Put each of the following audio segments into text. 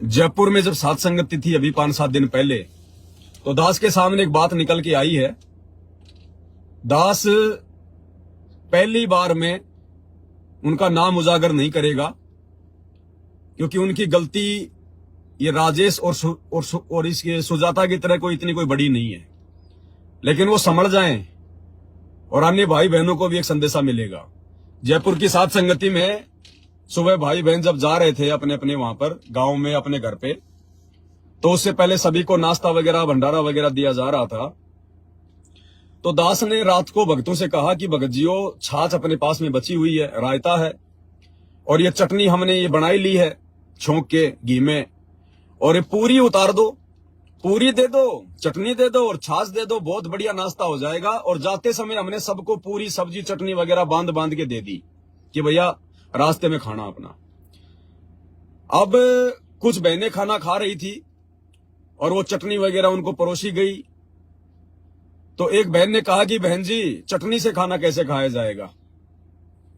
जयपुर में जब सात संगति थी अभी 5-7 दिन पहले, तो दास के सामने एक बात निकल के आई है। दास पहली बार में उनका नाम उजागर नहीं करेगा, क्योंकि उनकी गलती ये राजेश और इसके सुजाता की तरह कोई इतनी कोई बड़ी नहीं है। लेकिन वो समझ जाएं और अन्य भाई बहनों को भी एक संदेशा मिलेगा। जयपुर की सात संगति में सुबह भाई बहन जब जा रहे थे अपने अपने वहां पर गांव में अपने घर पे, तो उससे पहले सभी को नाश्ता वगैरह भंडारा वगैरह दिया जा रहा था। तो दास ने रात को भक्तों से कहा कि भगत जियो, छाछ अपने पास में बची हुई है, रायता है और ये चटनी हमने ये बनाई ली है छोंक के घी में, और ये पूरी उतार दो, पूरी दे दो, चटनी दे दो और छाछ दे दो, बहुत बढ़िया नाश्ता हो जाएगा। और जाते समय हमने सबको पूरी सब्जी चटनी वगैरह बांध बांध के दे दी कि भैया रास्ते में खाना अपना। अब कुछ बहनें खाना खा रही थी और वो चटनी वगैरह उनको परोसी गई। तो एक बहन ने कहा कि बहन जी, चटनी से खाना कैसे खाया जाएगा?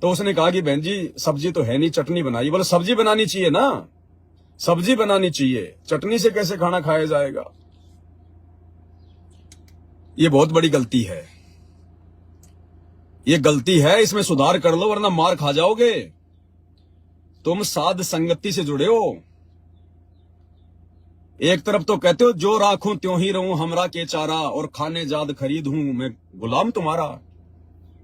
तो उसने कहा कि बहन जी, सब्जी तो है नहीं, चटनी बनाई। बोले सब्जी बनानी चाहिए ना, सब्जी बनानी चाहिए, चटनी से कैसे खाना खाया जाएगा? ये बहुत बड़ी गलती है, ये गलती है, इसमें सुधार कर लो वरना मार खा जाओगे। तुम साध संगति से जुड़े हो। एक तरफ तो कहते हो जो राखूं त्यों ही रहूं, हमरा के चारा, और खाने जाद खरीद हूं मैं गुलाम तुम्हारा।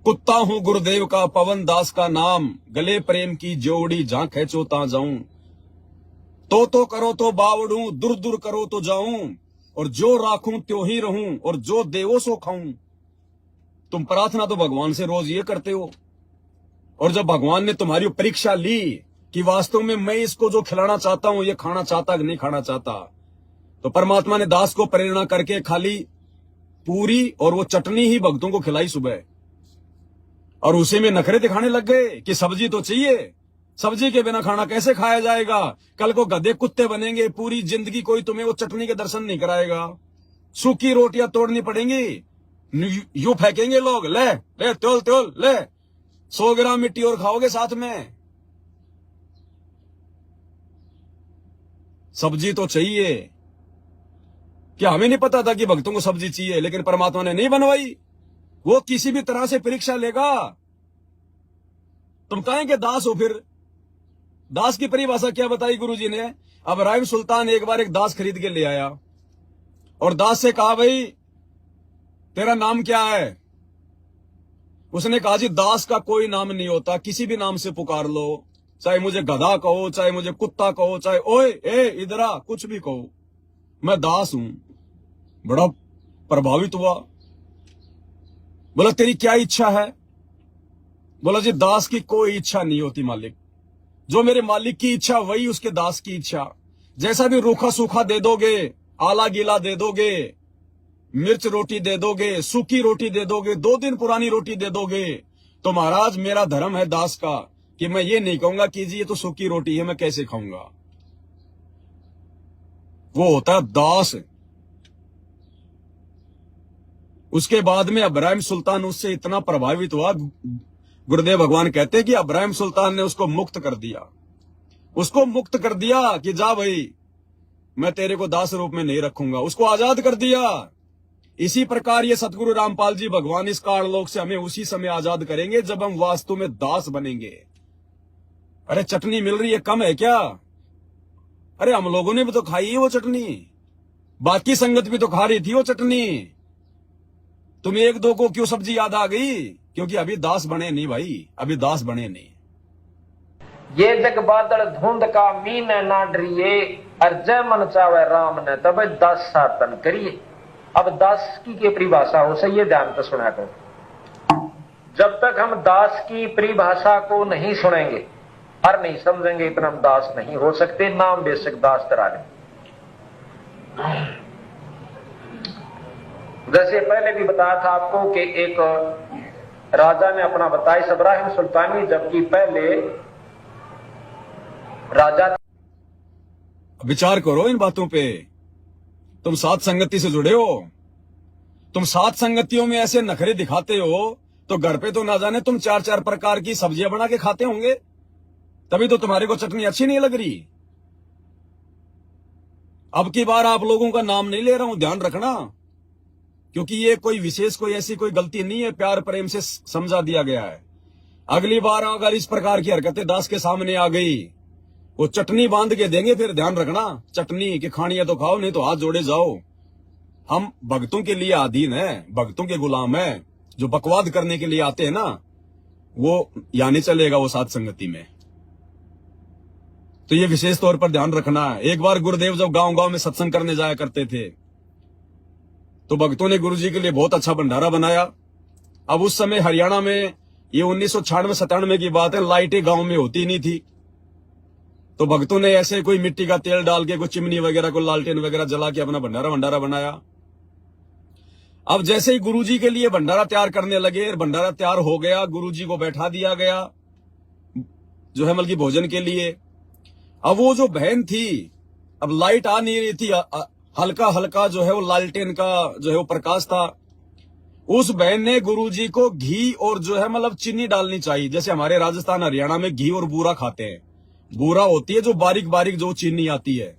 कुत्ता हूं गुरुदेव का, पवन दास का नाम, गले प्रेम की जोड़ी, जहां खेचो ता जाऊं। तो करो तो बावड़ूं, दूर दूर करो तो जाऊं, और जो राखूं त्यों ही रहूं, और जो देवो सो खाऊं। तुम प्रार्थना तो भगवान से रोज ये करते हो, और जब भगवान ने तुम्हारी परीक्षा ली कि वास्तव में मैं इसको जो खिलाना चाहता हूं ये खाना चाहता कि नहीं खाना चाहता, तो परमात्मा ने दास को प्रेरणा करके खाली पूरी और वो चटनी ही भक्तों को खिलाई सुबह, और उसी में नखरे दिखाने लग गए कि सब्जी तो चाहिए, सब्जी के बिना खाना कैसे खाया जाएगा? कल को गधे कुत्ते बनेंगे, पूरी जिंदगी कोई तुम्हें वो चटनी के दर्शन नहीं कराएगा, सूखी रोटियां तोड़नी पड़ेंगी, यूं फेंकेंगे लोग, ले ले त्योल त्योल ले, 100 ग्राम मिट्टी और खाओगे साथ में। सब्जी तो चाहिए। क्या हमें नहीं पता था कि भक्तों को सब्जी चाहिए? लेकिन परमात्मा ने नहीं बनवाई, वो किसी भी तरह से परीक्षा लेगा। तुम कहेंगे दास हो, फिर दास की परिभाषा क्या बताई गुरुजी ने? अब इब्राहिम सुल्तान एक बार एक दास खरीद के ले आया और दास से कहा, भाई तेरा नाम क्या है? उसने कहा, जी दास का कोई नाम नहीं होता, किसी भी नाम से पुकार लो, चाहे मुझे गधा कहो, चाहे मुझे कुत्ता कहो, चाहे ओए ए इधरा कुछ भी कहो, मैं दास हूं। बड़ा प्रभावित हुआ, बोला तेरी क्या इच्छा है? बोला जी दास की कोई इच्छा नहीं होती मालिक, जो मेरे मालिक की इच्छा वही उसके दास की इच्छा। जैसा भी रूखा सूखा दे दोगे, आला गीला दे दोगे, मिर्च रोटी दे दोगे, सूखी रोटी दे दोगे, 2 दिन पुरानी रोटी दे दोगे, तो महाराज मेरा धर्म है दास का कि मैं ये नहीं कहूंगा कि जी ये तो सूखी रोटी है, मैं कैसे खाऊंगा। वो होता है दास। उसके बाद में इब्राहिम सुल्तान उससे इतना प्रभावित हुआ, गुरुदेव भगवान कहते हैं कि इब्राहिम सुल्तान ने उसको मुक्त कर दिया, उसको मुक्त कर दिया कि जा भाई मैं तेरे को दास रूप में नहीं रखूंगा, उसको आजाद कर दिया। इसी प्रकार ये सतगुरु रामपाल जी भगवान इस काललोक से हमें उसी समय आजाद करेंगे जब हम वास्तव में दास बनेंगे। अरे चटनी मिल रही है, कम है क्या? अरे हम लोगों ने भी तो खाई है वो चटनी, बाकी संगत भी तो खा रही थी वो चटनी। तुम एक दो को क्यों सब्जी याद आ गई? क्योंकि अभी दास बने नहीं भाई, अभी दास बने नहीं। ये जग बादल धुंध का मीन ना डरिए, और जय मन चावे राम ने तब दास साधन करिए। अब दास की परिभाषा हो सही है, ध्यान से सुना करो। जब तक हम दास की परिभाषा को नहीं सुनेंगे और नहीं समझेंगे, इतना हम दास नहीं हो सकते। नाम बेशक दास तराने, जैसे पहले भी बताया था आपको कि एक राजा ने अपना बताया इब्राहिम सुल्तानी, जबकि पहले राजा। विचार करो इन बातों पे। तुम सात संगति से जुड़े हो, तुम सात संगतियों में ऐसे नखरे दिखाते हो, तो घर पे तो ना जाने तुम 4-4 प्रकार की सब्जियां बना के खाते होंगे, तभी तो तुम्हारे को चटनी अच्छी नहीं लग रही। अब की बार आप लोगों का नाम नहीं ले रहा हूं, ध्यान रखना, क्योंकि ये कोई विशेष कोई ऐसी कोई गलती नहीं है, प्यार प्रेम से समझा दिया गया है। अगली बार अगर इस प्रकार की हरकतें दास के सामने आ गई, वो चटनी बांध के देंगे, फिर ध्यान रखना, चटनी की खानी है तो खाओ, नहीं तो हाथ जोड़े जाओ। हम भक्तों के लिए अधीन है, भक्तों के गुलाम है। जो बकवाद करने के लिए आते हैं ना, वो यहाँ नहीं चलेगा वो साथ संगति में। तो ये विशेष तौर पर ध्यान रखना है। एक बार गुरुदेव जब गांव गांव में सत्संग करने जाया करते थे, तो भक्तों ने गुरुजी के लिए बहुत अच्छा भंडारा बनाया। अब उस समय हरियाणा में, ये 1996-97 की बात है, लाइटें गांव में होती नहीं थी। तो भक्तों ने ऐसे कोई मिट्टी का तेल डाल के, कोई चिमनी वगैरह, कोई लालटेन वगैरह जला के अपना भंडारा बनाया। अब जैसे ही गुरुजी के लिए भंडारा तैयार करने लगे, भंडारा तैयार हो गया, गुरुजी को बैठा दिया गया जो है बल्कि भोजन के लिए। अब वो जो बहन थी, अब लाइट आ नहीं रही थी, हल्का हल्का जो है वो लालटेन का जो है वो प्रकाश था। उस बहन ने गुरुजी को घी और जो है मतलब चीनी डालनी चाहिए। जैसे हमारे राजस्थान हरियाणा में घी और बूरा खाते हैं, बूरा होती है जो बारीक बारीक जो चीनी आती है,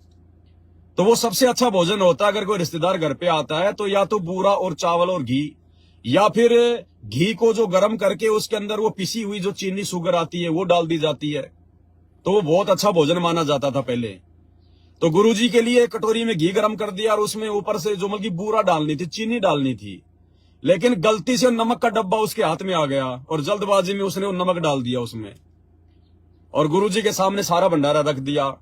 तो वो सबसे अच्छा भोजन होता है। अगर कोई रिश्तेदार घर पे आता है तो या तो बूरा और चावल और घी, या फिर घी को जो गर्म करके उसके अंदर वो पिसी हुई जो चीनी शुगर आती है वो डाल दी जाती है, तो वो बहुत अच्छा भोजन माना जाता था पहले। तो गुरुजी के लिए एक कटोरी में घी गर्म कर दिया और उसमें ऊपर से जो मतलब बूरा डालनी थी, चीनी डालनी थी, लेकिन गलती से नमक का डब्बा उसके हाथ में आ गया और जल्दबाजी में उसने वो नमक डाल दिया उसमें, और गुरुजी के सामने सारा भंडारा रख दिया।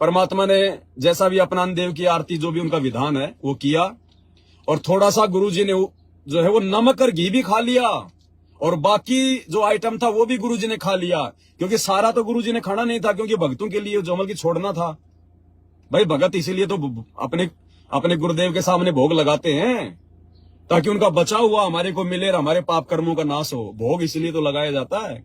परमात्मा ने जैसा भी अपना देव की आरती जो भी उनका विधान है वो किया, और थोड़ा सा गुरुजी ने जो है वो नमक और घी भी खा लिया, और बाकी जो आइटम था वो भी गुरुजी ने खा लिया, क्योंकि सारा तो गुरुजी ने खाना नहीं था, क्योंकि भक्तों के लिए जो अमल की छोड़ना था। भाई भगत इसीलिए तो अपने गुरुदेव के सामने भोग लगाते हैं, ताकि उनका बचा हुआ हमारे को मिले और हमारे पाप कर्मों का नाश हो। भोग इसलिए तो लगाया जाता है।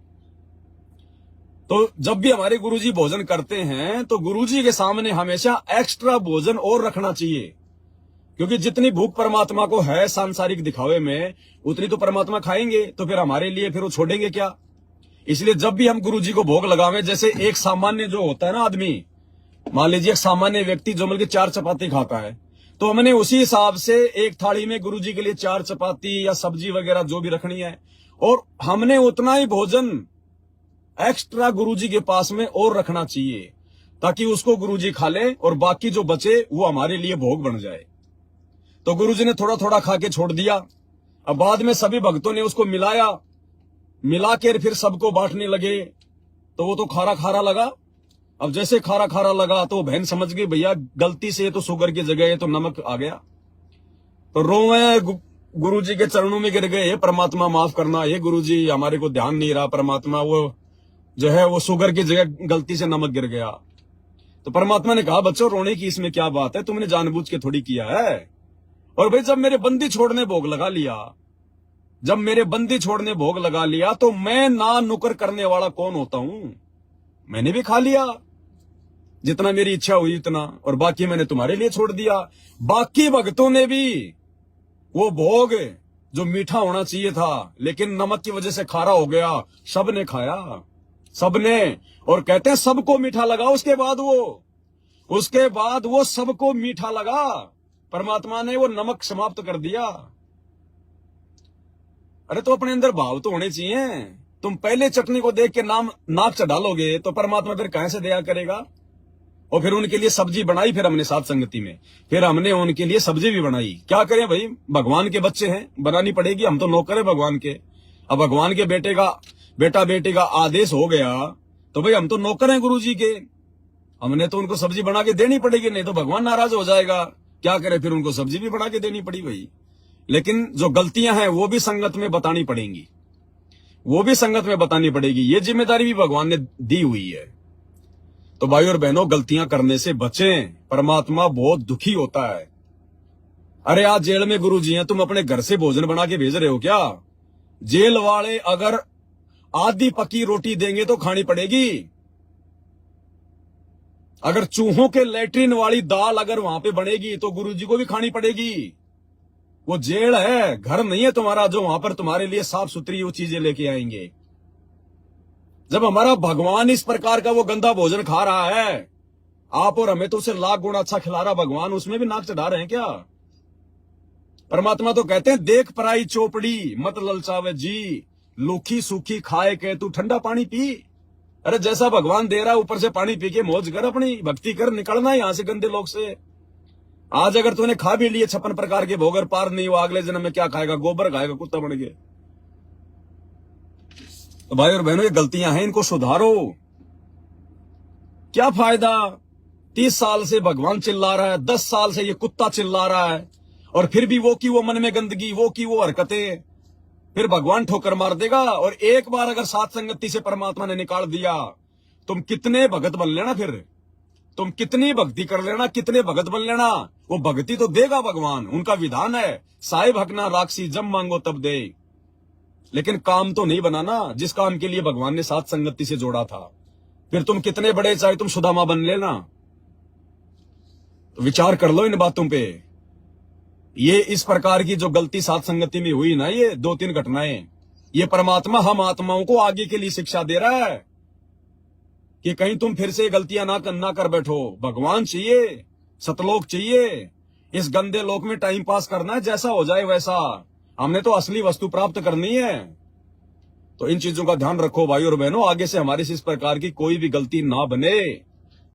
तो जब भी हमारे गुरुजी भोजन करते हैं तो गुरुजी के सामने हमेशा एक्स्ट्रा भोजन और रखना चाहिए, क्योंकि जितनी भूख परमात्मा को है सांसारिक दिखावे में, उतनी तो परमात्मा खाएंगे, तो फिर हमारे लिए फिर वो छोड़ेंगे क्या। इसलिए जब भी हम गुरुजी को भोग लगावे, जैसे एक सामान्य जो होता है ना आदमी, मान लीजिए एक सामान्य व्यक्ति जो मिलकर 4 चपाती खाता है, तो हमने उसी हिसाब से एक थाली में गुरुजी के लिए 4 चपाती या सब्जी वगैरह जो भी रखनी है, और हमने उतना ही भोजन एक्स्ट्रा गुरुजी के पास में और रखना चाहिए, ताकि उसको गुरुजी खा ले और बाकी जो बचे वो हमारे लिए भोग बन जाए। तो गुरुजी ने थोड़ा थोड़ा खा के छोड़ दिया। अब बाद में सभी भक्तों ने उसको मिला के फिर सबको बांटने लगे, तो वो तो खारा खारा लगा। अब जैसे खारा खारा लगा तो बहन समझ गई भैया गलती से तो शुगर की जगह तो नमक आ गया, तो रोवे गुरुजी के चरणों में गिर गए, परमात्मा माफ करना, ये गुरुजी हमारे को ध्यान नहीं रहा, परमात्मा वो जो है वो शुगर की जगह गलती से नमक गिर गया। तो परमात्मा ने कहा बच्चों रोने की इसमें क्या बात है, तुमने जानबूझ के थोड़ी किया है। और भाई जब मेरे बंदी छोड़ने भोग लगा लिया, तो मैं ना नुकर करने वाला कौन होता हूं। मैंने भी खा लिया जितना मेरी इच्छा हुई इतना, और बाकी मैंने तुम्हारे लिए छोड़ दिया। बाकी भक्तों ने भी वो भोग जो मीठा होना चाहिए था, लेकिन नमक की वजह से खारा हो गया, सबने खाया, सबने। और कहते हैं सबको मीठा लगा। उसके बाद वो सबको मीठा लगा, परमात्मा ने वो नमक समाप्त कर दिया। अरे तो अपने अंदर भाव तो होने चाहिए। तुम पहले चटनी को देख के नाक चढ़ा लोगे तो परमात्मा फिर कहां से दया करेगा। और फिर उनके लिए सब्जी बनाई, फिर हमने साथ संगति में फिर हमने उनके लिए सब्जी भी बनाई। क्या करें भाई, भगवान के बच्चे हैं, बनानी पड़ेगी, हम तो नौकर है भगवान के। अब भगवान के बेटा बेटे का आदेश हो गया तो भाई हम तो नौकर हैं गुरु जी के, हमने तो उनको सब्जी बना के देनी पड़ेगी, नहीं तो भगवान नाराज हो जाएगा। क्या करें, फिर उनको सब्जी भी बना के देनी पड़ी भाई। लेकिन जो गलतियां हैं वो भी संगत में बतानी पड़ेंगी, ये जिम्मेदारी भी भगवान ने दी हुई है। तो भाई और बहनों गलतियां करने से बचें, परमात्मा बहुत दुखी होता है। अरे आज जेल में गुरुजी हैं, तुम अपने घर से भोजन बना के भेज रहे हो क्या। जेल वाले अगर आधी पकी रोटी देंगे तो खानी पड़ेगी। अगर चूहों के लैट्रिन वाली दाल अगर वहां पे बनेगी तो गुरुजी को भी खानी पड़ेगी। वो जेल है, घर नहीं है तुम्हारा जो वहां पर तुम्हारे लिए साफ सुथरी वो चीजें लेके आएंगे। जब हमारा भगवान इस प्रकार का वो गंदा भोजन खा रहा है, आप और हमें तो उसे लाख गुना अच्छा खिला रहा भगवान, उसमें भी नाक चढ़ा रहे हैं क्या? परमात्मा तो कहते हैं देख पराई चोपड़ी मत ललचावे जी, लूखी सूखी खाए के तू ठंडा पानी पी। अरे जैसा भगवान दे रहा है ऊपर से पानी पी के मौज कर, अपनी भक्ति कर, निकलना यहां से गंदे लोग से। आज अगर तूने खा भी लिए 56 प्रकार के भोग, पार नहीं हुआ, अगले जन्म में क्या खाएगा? गोबर खाएगा, कुत्ता बन गया। तो भाई और बहनों, ये गलतियां हैं, इनको सुधारो। क्या फायदा? 30 साल से भगवान चिल्ला रहा है, 10 साल से ये कुत्ता चिल्ला रहा है, और फिर भी वो की वो मन में गंदगी, वो की वो हरकतें, फिर भगवान ठोकर मार देगा। और एक बार अगर सात संगति से परमात्मा ने निकाल दिया, तुम कितने भगत बन लेना, फिर तुम कितनी भक्ति कर लेना, कितने भगत बन लेना, वो भक्ति तो देगा भगवान। उनका विधान है, साहिब हकना राक्षसी जब मांगो तब दे। लेकिन काम तो नहीं बनाना जिस काम के लिए भगवान ने सात संगति से जोड़ा था। फिर तुम कितने बड़े, चाहे तुम सुदामा बन लेना। तो विचार कर लो इन बातों पे। ये इस प्रकार की जो गलती सात संगति में हुई ना, ये 2-3 घटनाएं, ये परमात्मा हम आत्माओं को आगे के लिए शिक्षा दे रहा है कि कहीं तुम फिर से गलतियां ना कर बैठो। भगवान चाहिए, सतलोक चाहिए, इस गंदे लोक में टाइम पास करना है, जैसा हो जाए वैसा। हमने तो असली वस्तु प्राप्त करनी है। तो इन चीजों का ध्यान रखो भाई और बहनों, आगे से हमारे से इस प्रकार की कोई भी गलती ना बने।